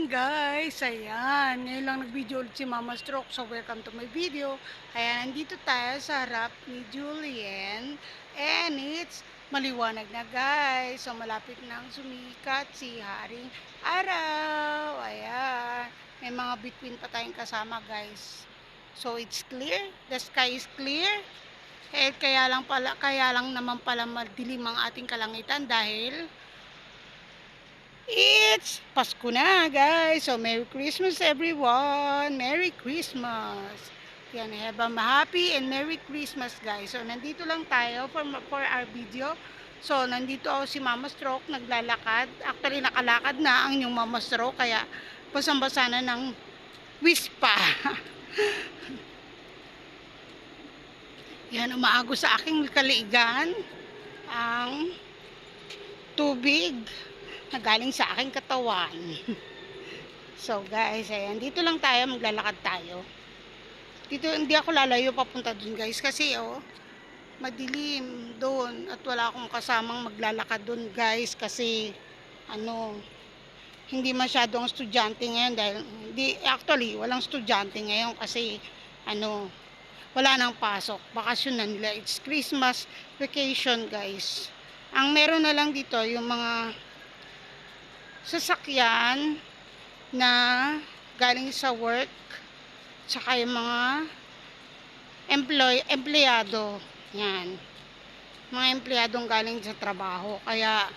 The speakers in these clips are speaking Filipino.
guys, ayan, ngayon lang nag-video ulit si Mama Stroke, so welcome to my video. Ayan, nandito tayo sa harap ni Julian, and it's maliwanag na guys, so malapit nang sumikat si Haring Araw. Ayan, may mga bituin pa tayong kasama guys, so it's clear, the sky is clear. Kaya lang naman pala madilim ang ating kalangitan dahil it's Pasko na, guys. So, Merry Christmas, everyone. Merry Christmas. Yan, have a happy and Merry Christmas, guys. So, nandito lang tayo for our video. So, nandito ako si Mama Stroke, naglalakad. Actually, nakalakad na ang yung Mama Stroke, kaya basang-basa na ng wispa. Yan, umaago sa aking kaliigan ang tubig na galing sa aking katawan. So guys, ayan, dito lang tayo, maglalakad tayo. Dito hindi ako lalayo papunta dun guys, kasi madilim doon at wala akong kasamang maglalakad dun guys, kasi hindi masyadong estudyante ngayon, dahil actually walang estudyante ngayon kasi wala nang pasok, bakasyon na nila, it's Christmas vacation guys. Ang meron na lang dito yung mga sasakyan na galing sa work, tsaka yung mga empleyado, yan, mga empleyadong galing sa trabaho. Kaya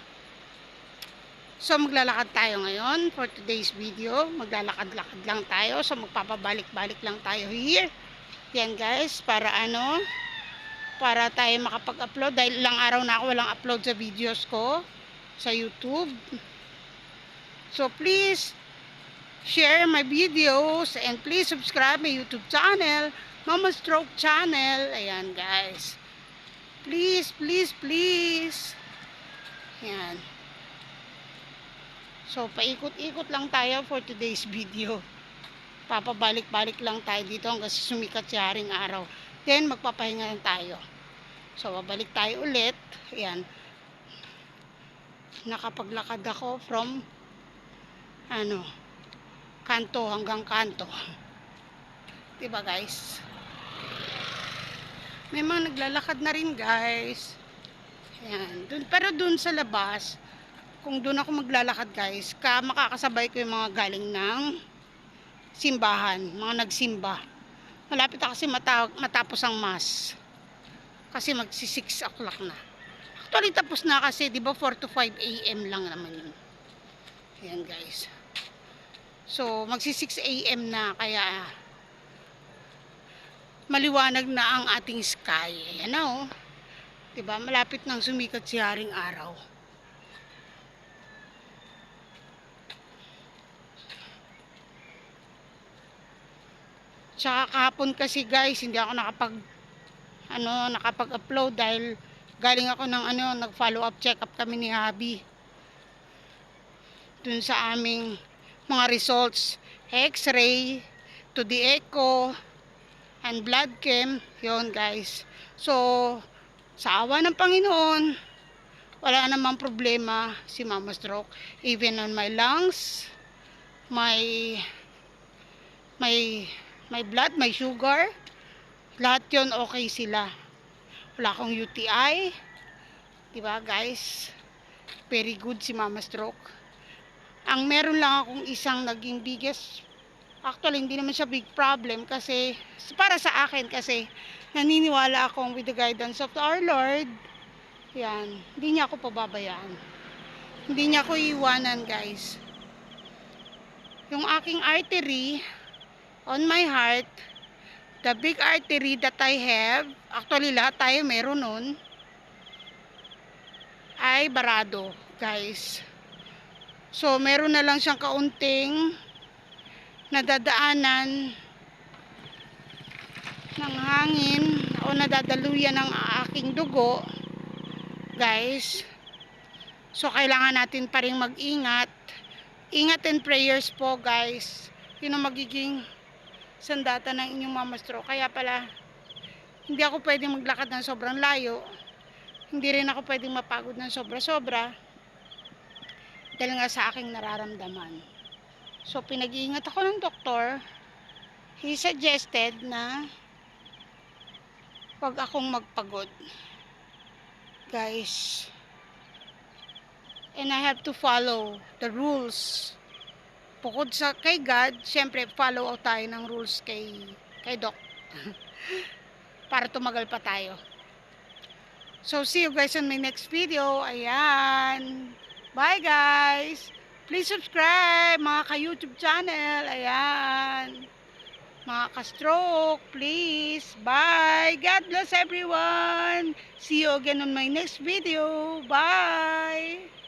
so maglalakad tayo ngayon for today's video, maglalakad-lakad lang tayo, so magpapabalik-balik lang tayo here, yan guys, para para tayo makapag-upload, dahil ilang araw na ako walang upload sa videos ko sa YouTube. So please share my videos and please subscribe my YouTube channel, Mama Stroke channel. Ayan guys, please, please, please. Ayan. So paikot-ikot lang tayo for today's video. Papabalik-balik lang tayo dito hanggang sumikat si Haring Araw. Then magpapahinga lang tayo. So babalik tayo ulit. Ayan. Nakapaglakad ako from kanto hanggang kanto. Diba guys? May mga naglalakad na rin guys. Ayan. Pero dun sa labas, kung dun ako maglalakad guys, makakasabay ko yung mga galing ng simbahan, mga nagsimba. Malapit na kasi matapos ang mass. Kasi magsi 6 o'clock na. Actually tapos na kasi, di ba 4 to 5 AM lang naman yun. Ayan guys. So magsi 6 AM na, kaya maliwanag na ang ating sky. Ayan na diba, malapit nang sumikat si Haring Araw. Tsaka kahapon kasi guys, hindi ako nakapag-upload dahil galing ako ng nag-follow up check up kami ni Habi dun sa aming mga results, x-ray, to the echo and blood chem, yon guys. So sa awa ng Panginoon, wala namang problema si Mama Stroke. Even on my lungs, my blood, my sugar, lahat yon okay sila. Wala akong UTI, diba guys? Very good si Mama Stroke. Ang meron lang akong isang naging biggest, actually hindi naman siya big problem, kasi para sa akin, kasi naniniwala akong with the guidance of our Lord, yan, hindi niya ako pababayaan, hindi niya ako iiwanan guys. Yung aking artery on my heart, the big artery that I have, actually lahat tayo meron nun, ay barado guys. So meron na lang siyang kaunting nadadaanan ng hangin o nadadaluyan ng aking dugo guys. So kailangan natin pa rin mag-ingat. Ingat and prayers po guys. Yun ang magiging sandata ng inyong Mama Stroke. Kaya pala hindi ako pwedeng maglakad ng sobrang layo, hindi rin ako pwedeng mapagod ng sobra-sobra, dahil nga sa aking nararamdaman. So, pinag-iingat ako ng doktor. He suggested na wag akong magpagod. Guys. And I have to follow the rules. Bukod sa kay God, syempre follow tayo ng rules kay Doc. Para tumagal pa tayo. So, see you guys on my next video. Ayan. Bye guys. Please subscribe mga ka-YouTube channel. Ayan. Mga ka-stroke, please. Bye. God bless everyone. See you again on my next video. Bye.